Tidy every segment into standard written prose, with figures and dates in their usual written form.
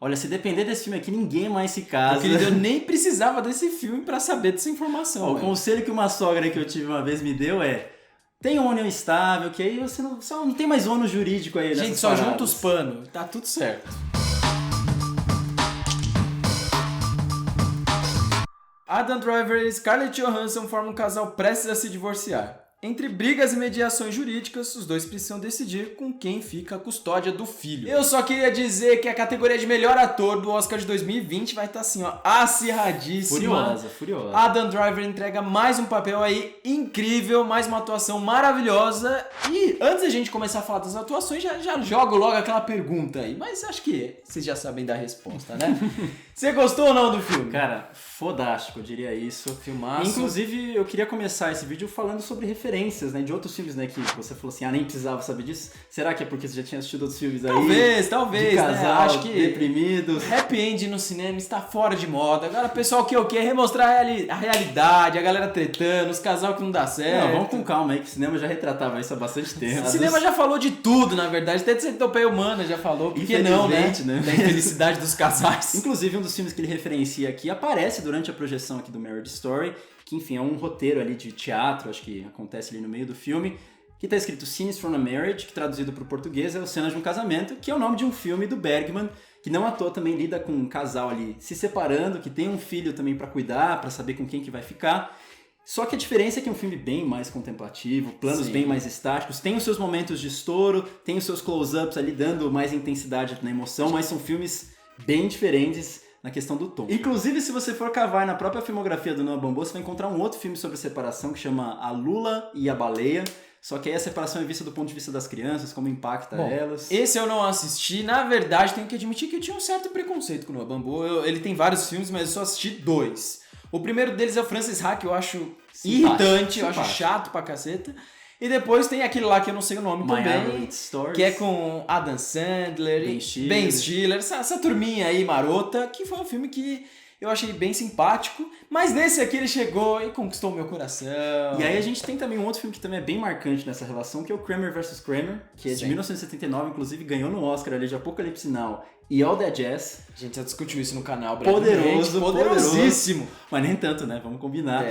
Olha, se depender desse filme aqui, ninguém mais se casa. Querido, eu nem precisava desse filme pra saber dessa informação. O conselho que uma sogra que eu tive uma vez me deu é: tem uma união estável, que aí você não tem mais ônus jurídico aí. Gente, só junta os panos, tá tudo certo. Adam Driver e Scarlett Johansson formam um casal prestes a se divorciar. Entre brigas e mediações jurídicas, os dois precisam decidir com quem fica a custódia do filho. Eu só queria dizer que a categoria de melhor ator do Oscar de 2020 vai estar assim, ó, acirradíssima. Furiosa. Adam Driver entrega mais um papel aí incrível, mais uma atuação maravilhosa. E antes da gente começar a falar das atuações, já jogo logo aquela pergunta aí. Mas acho que vocês já sabem dar a resposta, né? Você gostou ou não do filme? Cara, fodástico, eu diria isso. Filmaço. Inclusive, eu queria começar esse vídeo falando sobre referências, né, de outros filmes, né, que você falou assim, nem precisava saber disso. Será que é porque você já tinha assistido outros filmes aí? Talvez, de casal, né? Acho que deprimidos. Happy End no cinema está fora de moda. Agora o pessoal quer remostrar a realidade, a galera tretando, os casal que não dá certo. Não, vamos com calma aí, que o cinema já retratava isso há bastante tempo. O cinema já falou de tudo, na verdade. Até de Centopeia Humana já falou. Por que não, né? Da infelicidade dos casais. Inclusive, um dos filmes que ele referencia aqui aparece durante a projeção aqui do Marriage Story, que enfim, é um roteiro ali de teatro, acho que acontece ali no meio do filme, que tá escrito Scenes from a Marriage, que traduzido para o português é o Cenas de um Casamento, que é o nome de um filme do Bergman, que não à toa também lida com um casal ali se separando, que tem um filho também para cuidar, para saber com quem que vai ficar. Só que a diferença é que é um filme bem mais contemplativo, planos bem mais estáticos, tem os seus momentos de estouro, tem os seus close-ups ali dando mais intensidade na emoção, mas são filmes bem diferentes na questão do tom. Inclusive, se você for cavar na própria filmografia do Noah Baumbach, você vai encontrar um outro filme sobre separação que chama A Lula e a Baleia, só que aí a separação é vista do ponto de vista das crianças, como impacta elas. Esse eu não assisti. Na verdade, tenho que admitir que eu tinha um certo preconceito com o Noah Baumbach. Ele tem vários filmes, mas eu só assisti 2. O primeiro deles é o Francis Ha, que eu acho irritante, eu acho chato pra caceta. E depois tem aquele lá que eu não sei o nome também, que é com Adam Sandler, Ben Stiller, essa turminha aí marota, que foi um filme que eu achei bem simpático, mas nesse aqui ele chegou e conquistou o meu coração. E aí a gente tem também um outro filme que também é bem marcante nessa relação, que é o Kramer vs. Kramer, que é de 1979, inclusive ganhou no Oscar ali de Apocalipse Now e All That Jazz. A gente já discutiu isso no canal, poderosíssimo. Mas nem tanto, né? Vamos combinar.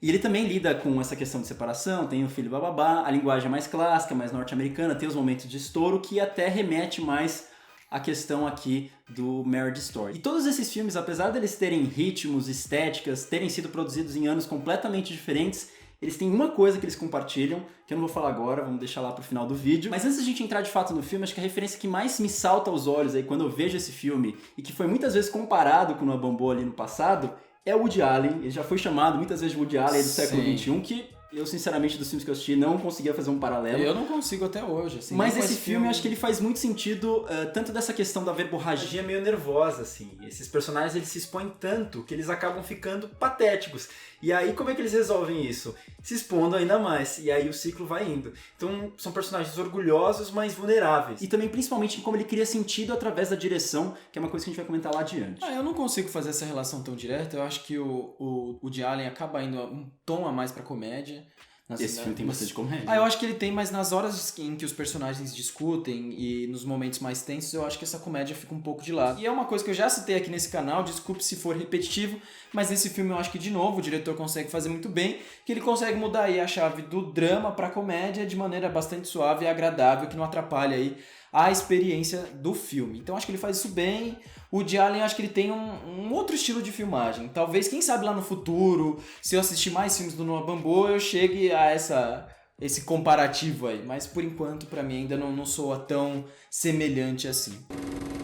E ele também lida com essa questão de separação, tem o filho bababá, a linguagem mais clássica, mais norte-americana, tem os momentos de estouro que até remete mais à questão aqui do Marriage Story. E todos esses filmes, apesar deles terem ritmos, estéticas, terem sido produzidos em anos completamente diferentes, eles têm uma coisa que eles compartilham, que eu não vou falar agora, vamos deixar lá pro final do vídeo. Mas antes da gente entrar de fato no filme, acho que a referência que mais me salta aos olhos aí quando eu vejo esse filme, e que foi muitas vezes comparado com o Noah Baumbach ali no passado, é o Woody Allen. Ele já foi chamado muitas vezes de Woody Allen do século XXI, que eu, sinceramente, dos filmes que eu assisti, não conseguia fazer um paralelo. Eu não consigo até hoje, assim. Mas esse filme, acho que ele faz muito sentido, tanto dessa questão da verborragia meio nervosa, assim. Esses personagens, eles se expõem tanto que eles acabam ficando patéticos. E aí, como é que eles resolvem isso? Se expondo ainda mais. E aí o ciclo vai indo. Então, são personagens orgulhosos, mas vulneráveis. E também, principalmente, em como ele cria sentido através da direção, que é uma coisa que a gente vai comentar lá adiante. Eu não consigo fazer essa relação tão direta. Eu acho que o Woody Allen acaba indo um tom a mais pra comédia. Esse filme tem bastante comédia. Eu acho que ele tem, mas nas horas em que os personagens discutem e nos momentos mais tensos, eu acho que essa comédia fica um pouco de lado. E é uma coisa que eu já citei aqui nesse canal, desculpe se for repetitivo, mas nesse filme eu acho que, de novo, o diretor consegue fazer muito bem, que ele consegue mudar aí a chave do drama pra comédia de maneira bastante suave e agradável, que não atrapalha aí a experiência do filme. Então acho que ele faz isso bem. O Woody Allen, acho que ele tem um outro estilo de filmagem. Talvez, quem sabe lá no futuro, se eu assistir mais filmes do Noah Baumbach, eu chegue a esse comparativo aí. Mas por enquanto, pra mim, ainda não soa tão semelhante assim.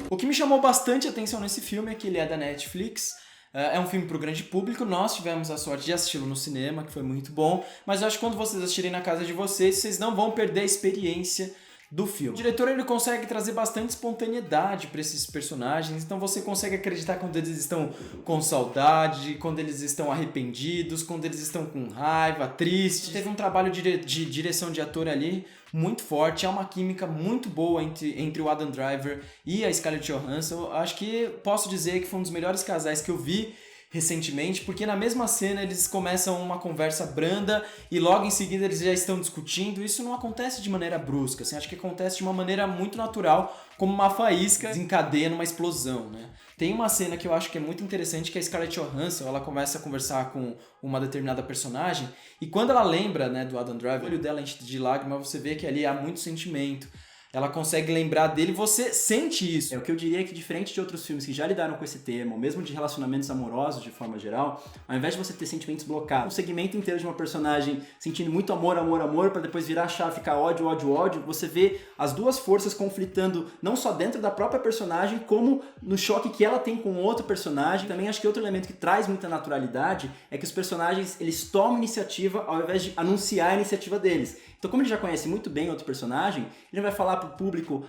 O que me chamou bastante atenção nesse filme é que ele é da Netflix. É um filme pro grande público. Nós tivemos a sorte de assisti-lo no cinema, que foi muito bom. Mas eu acho que quando vocês assistirem na casa de vocês não vão perder a experiência do filme. O diretor, ele consegue trazer bastante espontaneidade para esses personagens, então você consegue acreditar quando eles estão com saudade, quando eles estão arrependidos, quando eles estão com raiva, tristes. Teve um trabalho de direção de ator ali muito forte, é uma química muito boa entre o Adam Driver e a Scarlett Johansson. Acho que posso dizer que foi um dos melhores casais que eu vi recentemente, porque na mesma cena eles começam uma conversa branda e logo em seguida eles já estão discutindo. Isso não acontece de maneira brusca, assim, acho que acontece de uma maneira muito natural, como uma faísca desencadeia numa explosão, né? Tem uma cena que eu acho que é muito interessante, que a Scarlett Johansson, ela começa a conversar com uma determinada personagem, e quando ela lembra, né, do Adam Driver, o olho dela enche de lágrimas, você vê que ali há muito sentimento. Ela consegue lembrar dele, você sente isso. É o que eu diria que, diferente de outros filmes que já lidaram com esse tema, ou mesmo de relacionamentos amorosos de forma geral, ao invés de você ter sentimentos blocados, um segmento inteiro de uma personagem sentindo muito amor, amor, amor, para depois virar a chave, ficar ódio, ódio, ódio, você vê as duas forças conflitando não só dentro da própria personagem, como no choque que ela tem com outro personagem. Também acho que outro elemento que traz muita naturalidade é que os personagens, eles tomam iniciativa ao invés de anunciar a iniciativa deles. Então, como ele já conhece muito bem outro personagem, ele não vai falar pro público,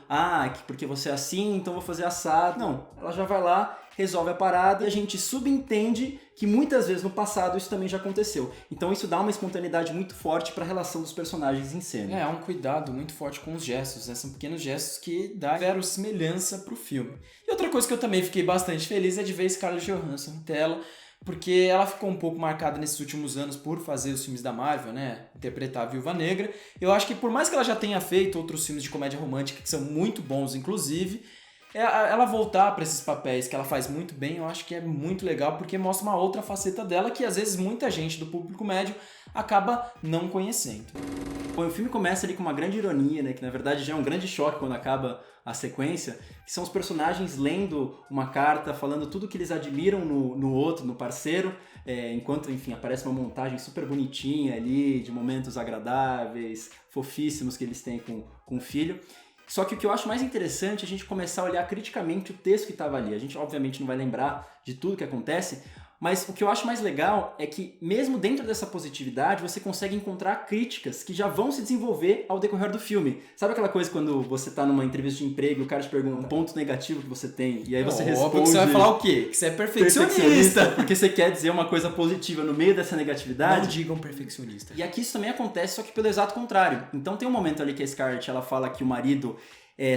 porque você é assim, então vou fazer assado. Não, ela já vai lá, resolve a parada e a gente subentende que muitas vezes no passado isso também já aconteceu. Então isso dá uma espontaneidade muito forte para a relação dos personagens em cena. É, há um cuidado muito forte com os gestos, né? São pequenos gestos que dão verossimilhança pro filme. E outra coisa que eu também fiquei bastante feliz é de ver Scarlett Johansson em tela, porque ela ficou um pouco marcada nesses últimos anos por fazer os filmes da Marvel, né? Interpretar a Viúva Negra. Eu acho que por mais que ela já tenha feito outros filmes de comédia romântica que são muito bons, inclusive, ela voltar para esses papéis que ela faz muito bem, eu acho que é muito legal, porque mostra uma outra faceta dela que às vezes muita gente do público médio acaba não conhecendo. Bom, o filme começa ali com uma grande ironia, né? Que na verdade já é um grande choque quando acaba a sequência, que são os personagens lendo uma carta, falando tudo que eles admiram no outro, no parceiro, enquanto, enfim, aparece uma montagem super bonitinha ali, de momentos agradáveis, fofíssimos que eles têm com o filho. Só que o que eu acho mais interessante é a gente começar a olhar criticamente o texto que estava ali. A gente, obviamente, não vai lembrar de tudo que acontece, mas o que eu acho mais legal é que, mesmo dentro dessa positividade, você consegue encontrar críticas que já vão se desenvolver ao decorrer do filme. Sabe aquela coisa quando você tá numa entrevista de emprego e o cara te pergunta um ponto negativo que você tem, e aí você responde... Óbvio que você vai falar o quê? Que você é perfeccionista. Porque você quer dizer uma coisa positiva no meio dessa negatividade. Não digam perfeccionista. E aqui isso também acontece, só que pelo exato contrário. Então tem um momento ali que a Scarlett, ela fala que o marido...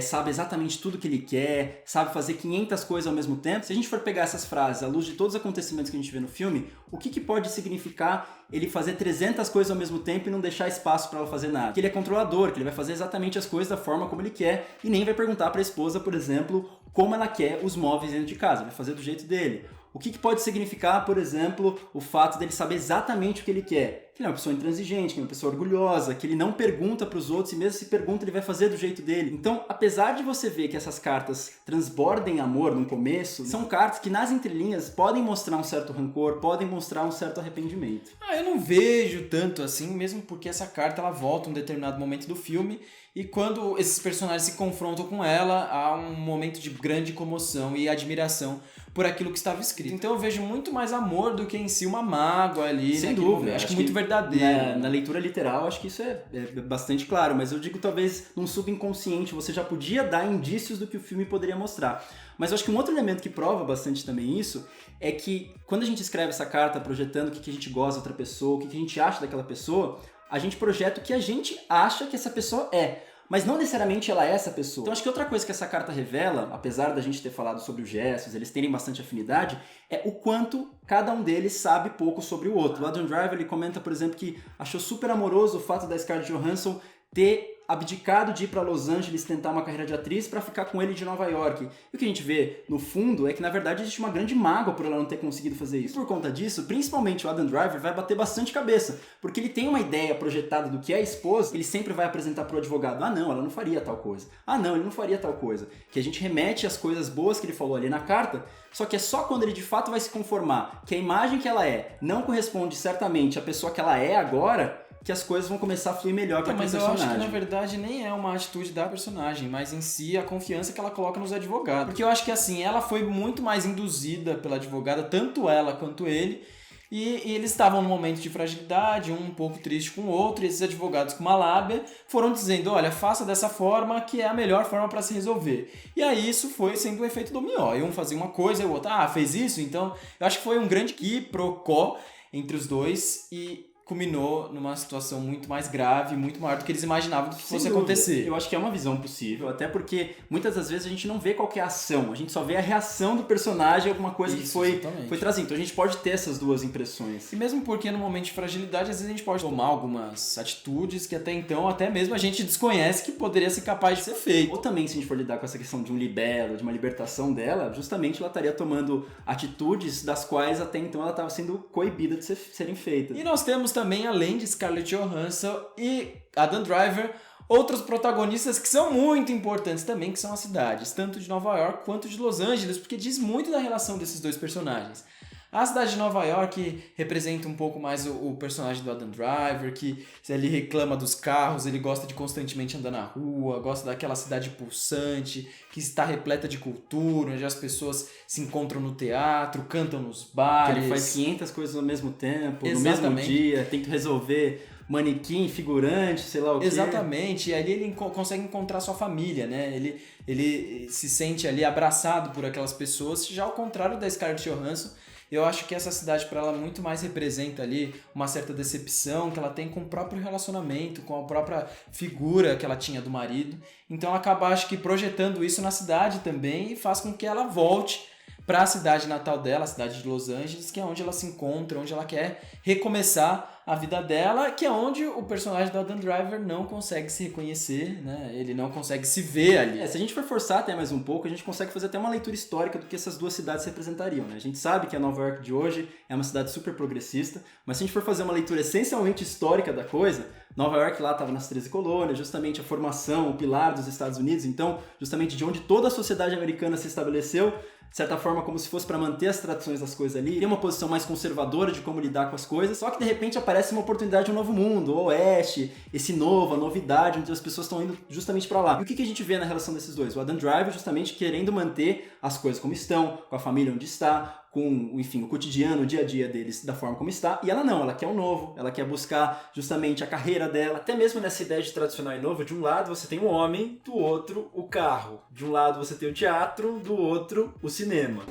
sabe exatamente tudo que ele quer, sabe fazer 500 coisas ao mesmo tempo. Se a gente for pegar essas frases à luz de todos os acontecimentos que a gente vê no filme, o que pode significar ele fazer 300 coisas ao mesmo tempo e não deixar espaço para ela fazer nada? Que ele é controlador, que ele vai fazer exatamente as coisas da forma como ele quer e nem vai perguntar para a esposa, por exemplo, como ela quer os móveis dentro de casa, vai fazer do jeito dele. O que pode significar, por exemplo, o fato dele saber exatamente o que ele quer? Que ele é uma pessoa intransigente, que é uma pessoa orgulhosa, que ele não pergunta para os outros e mesmo se pergunta ele vai fazer do jeito dele. Então, apesar de você ver que essas cartas transbordem amor no começo, são cartas que nas entrelinhas podem mostrar um certo rancor, podem mostrar um certo arrependimento. Eu não vejo tanto assim, mesmo porque essa carta ela volta em um determinado momento do filme e quando esses personagens se confrontam com ela, há um momento de grande comoção e admiração por aquilo que estava escrito. Então eu vejo muito mais amor do que em si uma mágoa ali. Sem dúvida. Acho que muito verdadeiro. Na leitura literal, acho que isso é bastante claro, mas eu digo talvez num subconsciente, você já podia dar indícios do que o filme poderia mostrar. Mas eu acho que um outro elemento que prova bastante também isso é que quando a gente escreve essa carta projetando o que a gente gosta da outra pessoa, o que a gente acha daquela pessoa, a gente projeta o que a gente acha que essa pessoa é. Mas não necessariamente ela é essa pessoa. Então acho que outra coisa que essa carta revela, apesar da gente ter falado sobre os gestos, eles terem bastante afinidade, é o quanto cada um deles sabe pouco sobre o outro. O Adam Driver ele comenta, por exemplo, que achou super amoroso o fato da Scarlett Johansson ter abdicado de ir para Los Angeles tentar uma carreira de atriz para ficar com ele de Nova York. E o que a gente vê, no fundo, é que na verdade existe uma grande mágoa por ela não ter conseguido fazer isso. Por conta disso, principalmente o Adam Driver vai bater bastante cabeça, porque ele tem uma ideia projetada do que é a esposa, ele sempre vai apresentar pro advogado, não, ela não faria tal coisa. Não, ele não faria tal coisa. Que a gente remete às coisas boas que ele falou ali na carta, só que é só quando ele de fato vai se conformar que a imagem que ela é não corresponde certamente à pessoa que ela é agora, que as coisas vão começar a fluir melhor para aquele personagem. Mas eu acho que na verdade nem é uma atitude da personagem, mas em si a confiança que ela coloca nos advogados. Porque eu acho que assim, ela foi muito mais induzida pela advogada, tanto ela quanto ele, e eles estavam num momento de fragilidade, um pouco triste com o outro, e esses advogados com uma lábia foram dizendo, olha, faça dessa forma que é a melhor forma para se resolver. E aí isso foi sendo um efeito dominó. E um fazia uma coisa e o outro, fez isso? Então eu acho que foi um grande quiprocó entre os dois e culminou numa situação muito mais grave, muito maior do que eles imaginavam que Sem fosse dúvida. acontecer. Eu acho que é uma visão possível, até porque muitas das vezes a gente não vê qual que é a ação, a gente só vê a reação do personagem a alguma coisa que foi trazida. Então a gente pode ter essas duas impressões. E mesmo porque no momento de fragilidade, às vezes a gente pode tomar algumas atitudes que até então, até mesmo a gente desconhece que poderia ser capaz de ser feito. Ou também, se a gente for lidar com essa questão de um libelo, de uma libertação dela, justamente ela estaria tomando atitudes das quais até então ela estava sendo coibida de serem feitas. E nós temos também, além de Scarlett Johansson e Adam Driver, outros protagonistas que são muito importantes também, que são as cidades, tanto de Nova York quanto de Los Angeles, porque diz muito da relação desses dois personagens. A cidade de Nova York representa um pouco mais o personagem do Adam Driver, que ele reclama dos carros, ele gosta de constantemente andar na rua, gosta daquela cidade pulsante, que está repleta de cultura, onde as pessoas se encontram no teatro, cantam nos bares. Que ele faz 500 coisas ao mesmo tempo, Exatamente. no mesmo dia, tem que resolver manequim, figurante, sei lá o quê. Exatamente, e ali ele consegue encontrar sua família, né? Ele se sente ali abraçado por aquelas pessoas, já ao contrário da Scarlett Johansson. Eu acho que essa cidade para ela muito mais representa ali uma certa decepção que ela tem com o próprio relacionamento, com a própria figura que ela tinha do marido. Então ela acaba, acho que, projetando isso na cidade também e faz com que ela volte para a cidade natal dela, a cidade de Los Angeles, que é onde ela se encontra, onde ela quer recomeçar a vida dela, que é onde o personagem do Adam Driver não consegue se reconhecer, né? Ele não consegue se ver ali. Se a gente for forçar até mais um pouco, a gente consegue fazer até uma leitura histórica do que essas duas cidades representariam, né? A gente sabe que a Nova York de hoje é uma cidade super progressista, mas se a gente for fazer uma leitura essencialmente histórica da coisa, Nova York lá estava nas 13 colônias, justamente a formação, o pilar dos Estados Unidos, então, justamente de onde toda a sociedade americana se estabeleceu, de certa forma como se fosse para manter as tradições das coisas ali, tem uma posição mais conservadora de como lidar com as coisas, só que de repente aparece uma oportunidade de um novo mundo, o oeste, esse novo, a novidade, onde as pessoas estão indo justamente para lá. E o que a gente vê na relação desses dois? O Adam Driver justamente querendo manter as coisas como estão, com a família onde está, com, enfim, o cotidiano, o dia a dia deles da forma como está, e ela não, ela quer o novo, ela quer buscar justamente a carreira dela. Até mesmo nessa ideia de tradicional e novo, de um lado você tem o homem, do outro o carro. De um lado você tem o teatro, do outro o cinema.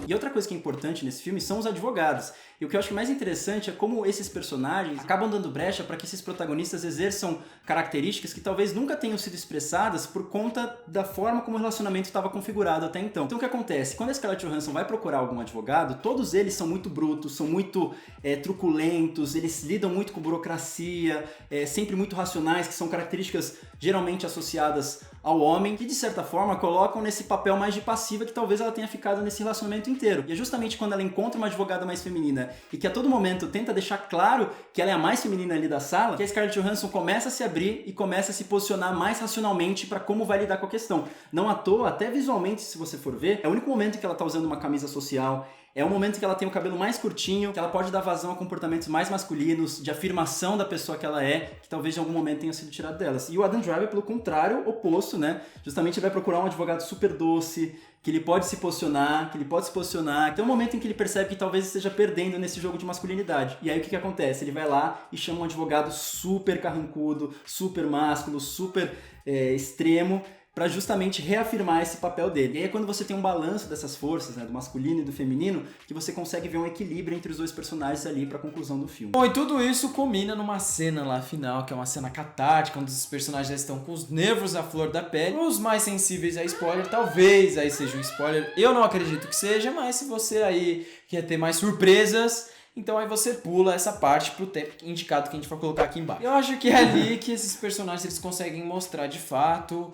E outra coisa que é importante nesse filme são os advogados. E o que eu acho mais interessante é como esses personagens acabam dando brecha para que esses protagonistas exerçam características que talvez nunca tenham sido expressadas por conta da forma como o relacionamento estava configurado até então. Então o que acontece? Quando a Scarlett Johansson vai procurar algum advogado, todos eles são muito brutos, são muito truculentos, eles lidam muito com burocracia, sempre muito racionais, que são características geralmente associadas ao homem, que de certa forma colocam nesse papel mais de passiva que talvez ela tenha ficado nesse relacionamento inteiro. E é justamente quando ela encontra uma advogada mais feminina e que a todo momento tenta deixar claro que ela é a mais feminina ali da sala, que a Scarlett Johansson começa a se abrir e começa a se posicionar mais racionalmente para como vai lidar com a questão. Não à toa, até visualmente, se você for ver, é o único momento em que ela tá usando uma camisa social, é o momento que ela tem o cabelo mais curtinho, que ela pode dar vazão a comportamentos mais masculinos, de afirmação da pessoa que ela é, que talvez em algum momento tenha sido tirado delas. E o Adam Driver, pelo contrário, oposto, né? Justamente vai procurar um advogado super doce, que ele pode se posicionar, Tem um momento em que ele percebe que talvez esteja perdendo nesse jogo de masculinidade. E aí o que acontece? Ele vai lá e chama um advogado super carrancudo, super másculo, super extremo, para justamente reafirmar esse papel dele. E aí é quando você tem um balanço dessas forças, né, do masculino e do feminino, que você consegue ver um equilíbrio entre os dois personagens ali para a conclusão do filme. Bom, e tudo isso culmina numa cena lá final, que é uma cena catártica, onde os personagens já estão com os nervos à flor da pele. Os mais sensíveis a spoiler, talvez aí seja um spoiler. Eu não acredito que seja, mas se você aí quer ter mais surpresas, então aí você pula essa parte pro tempo indicado que a gente vai colocar aqui embaixo. Eu acho que é ali que esses personagens eles conseguem mostrar de fato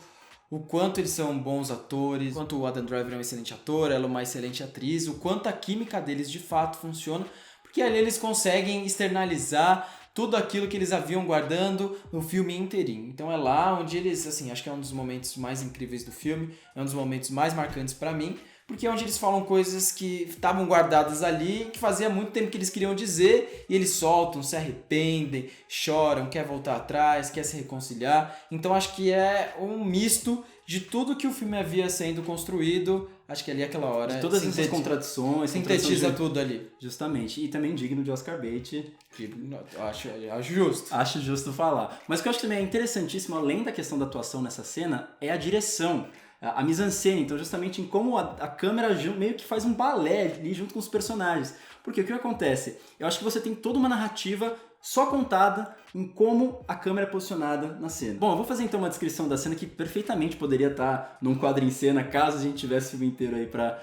o quanto eles são bons atores, o quanto o Adam Driver é um excelente ator, ela é uma excelente atriz, o quanto a química deles de fato funciona, porque ali eles conseguem externalizar tudo aquilo que eles haviam guardando no filme inteirinho. Então é lá onde eles, assim, acho que é um dos momentos mais incríveis do filme, é um dos momentos mais marcantes pra mim, porque é onde eles falam coisas que estavam guardadas ali, que fazia muito tempo que eles queriam dizer, e eles soltam, se arrependem, choram, quer voltar atrás, quer se reconciliar. Então acho que é um misto de tudo que o filme havia sendo construído. Acho que ali aquela hora... De todas essas contradições. Sintetiza tudo ali. Justamente. E também digno de Oscar Bate. Acho justo. Acho justo falar. Mas o que eu acho que também é interessantíssimo, além da questão da atuação nessa cena, é a direção. a mise-en-scène, então justamente em como a câmera meio que faz um balé ali junto com os personagens. Porque o que acontece? Eu acho que você tem toda uma narrativa só contada em como a câmera é posicionada na cena. Bom, eu vou fazer então uma descrição da cena que perfeitamente poderia estar num quadro em cena, caso a gente tivesse o filme inteiro aí para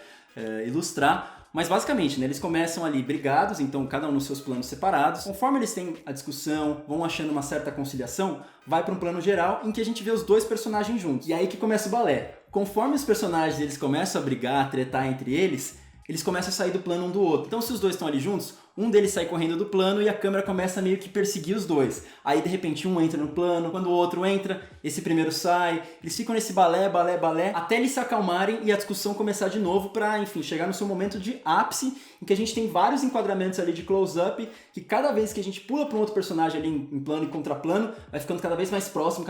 ilustrar. Mas basicamente, né, eles começam ali brigados, então cada um nos seus planos separados. Conforme eles têm a discussão, vão achando uma certa conciliação, vai para um plano geral em que a gente vê os dois personagens juntos. E aí que começa o balé. Conforme os personagens eles começam a brigar, a tretar entre eles começam a sair do plano um do outro. Então se os dois estão ali juntos, um deles sai correndo do plano e a câmera começa a meio que perseguir os dois. Aí de repente um entra no plano, quando o outro entra, esse primeiro sai. Eles ficam nesse balé, até eles se acalmarem e a discussão começar de novo pra, enfim, chegar no seu momento de ápice, em que a gente tem vários enquadramentos ali de close-up, que cada vez que a gente pula pra um outro personagem ali em plano e contraplano, vai ficando cada vez mais próximo,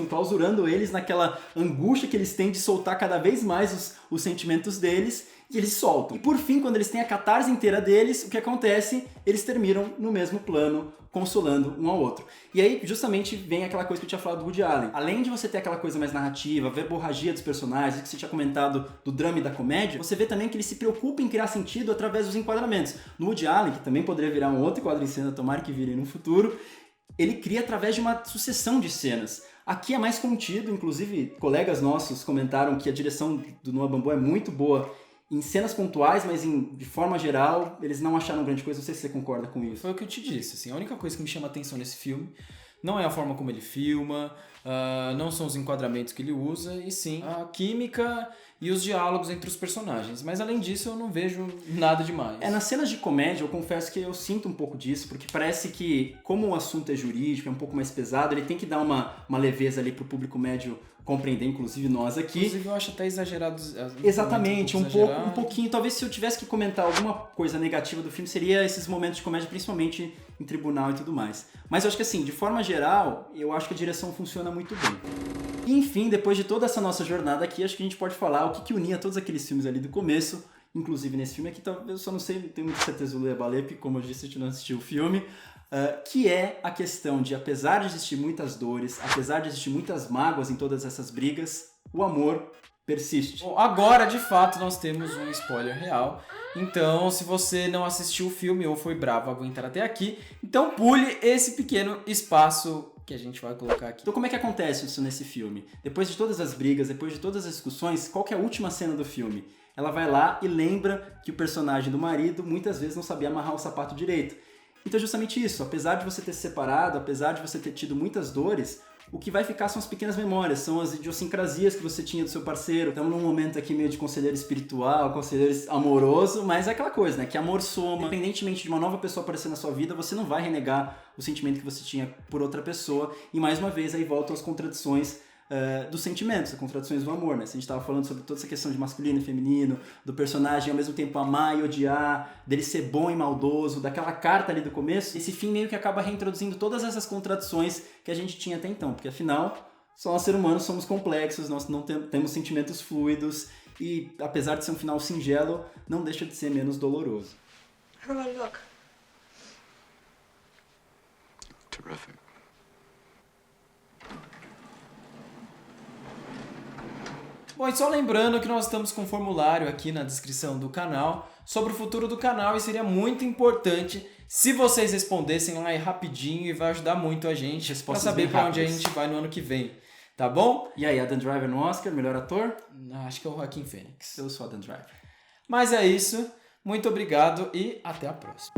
enclausurando eles naquela angústia que eles têm de soltar cada vez mais os sentimentos deles. E eles soltam. E por fim, quando eles têm a catarse inteira deles, o que acontece? Eles terminam no mesmo plano, consolando um ao outro. E aí, justamente, vem aquela coisa que eu tinha falado do Woody Allen. Além de você ter aquela coisa mais narrativa, a verborragia dos personagens, que você tinha comentado do drama e da comédia, você vê também que ele se preocupa em criar sentido através dos enquadramentos. No Woody Allen, que também poderia virar um outro quadro em cena, tomara que vire no futuro, ele cria através de uma sucessão de cenas. Aqui é mais contido, inclusive colegas nossos comentaram que a direção do Noah Baumbach é muito boa em cenas pontuais, mas de forma geral, eles não acharam grande coisa. Não sei se você concorda com isso. Foi o que eu te disse, assim, a única coisa que me chama a atenção nesse filme não é a forma como ele filma, não são os enquadramentos que ele usa, e sim a química e os diálogos entre os personagens. Mas além disso, eu não vejo nada demais. Nas cenas de comédia, eu confesso que eu sinto um pouco disso, porque parece que, como o assunto é jurídico, é um pouco mais pesado, ele tem que dar uma leveza ali pro público médio compreender, inclusive nós aqui. Inclusive eu acho até exagerado. Exatamente, um pouquinho. Talvez se eu tivesse que comentar alguma coisa negativa do filme, seria esses momentos de comédia, principalmente em tribunal e tudo mais. Mas eu acho que assim, de forma geral, eu acho que a direção funciona muito bem. E, enfim, depois de toda essa nossa jornada aqui, acho que a gente pode falar o que unia todos aqueles filmes ali do começo, inclusive nesse filme aqui, eu só não sei, não tenho muita certeza do Lea Balé, porque como eu disse, a gente não assistiu o filme, que é a questão de, apesar de existir muitas dores, apesar de existir muitas mágoas em todas essas brigas, o amor persiste. Bom, agora, de fato, nós temos um spoiler real. Então, se você não assistiu o filme ou foi bravo aguentar até aqui, então pule esse pequeno espaço que a gente vai colocar aqui. Então como é que acontece isso nesse filme? Depois de todas as brigas, depois de todas as discussões, qual que é a última cena do filme? Ela vai lá e lembra que o personagem do marido muitas vezes não sabia amarrar o sapato direito. Então é justamente isso, apesar de você ter se separado, apesar de você ter tido muitas dores, o que vai ficar são as pequenas memórias, são as idiosincrasias que você tinha do seu parceiro. Estamos num momento aqui meio de conselheiro espiritual, conselheiro amoroso, mas é aquela coisa, né? Que amor soma. Independentemente de uma nova pessoa aparecer na sua vida, você não vai renegar o sentimento que você tinha por outra pessoa. E mais uma vez aí voltam as contradições dos sentimentos, as contradições do amor, né? Se a gente estava falando sobre toda essa questão de masculino e feminino, do personagem ao mesmo tempo amar e odiar, dele ser bom e maldoso, daquela carta ali do começo, esse fim meio que acaba reintroduzindo todas essas contradições que a gente tinha até então, porque afinal, só nós seres humanos somos complexos, nós não temos sentimentos fluidos e apesar de ser um final singelo, não deixa de ser menos doloroso. How do I look? Terrific. Bom, e só lembrando que nós estamos com um formulário aqui na descrição do canal sobre o futuro do canal e seria muito importante se vocês respondessem lá rapidinho e vai ajudar muito a gente para saber para onde a gente vai no ano que vem, tá bom? E aí, Adam Driver no Oscar, melhor ator? Acho que é o Joaquin Phoenix. Eu sou Adam Driver. Mas é isso, muito obrigado e até a próxima.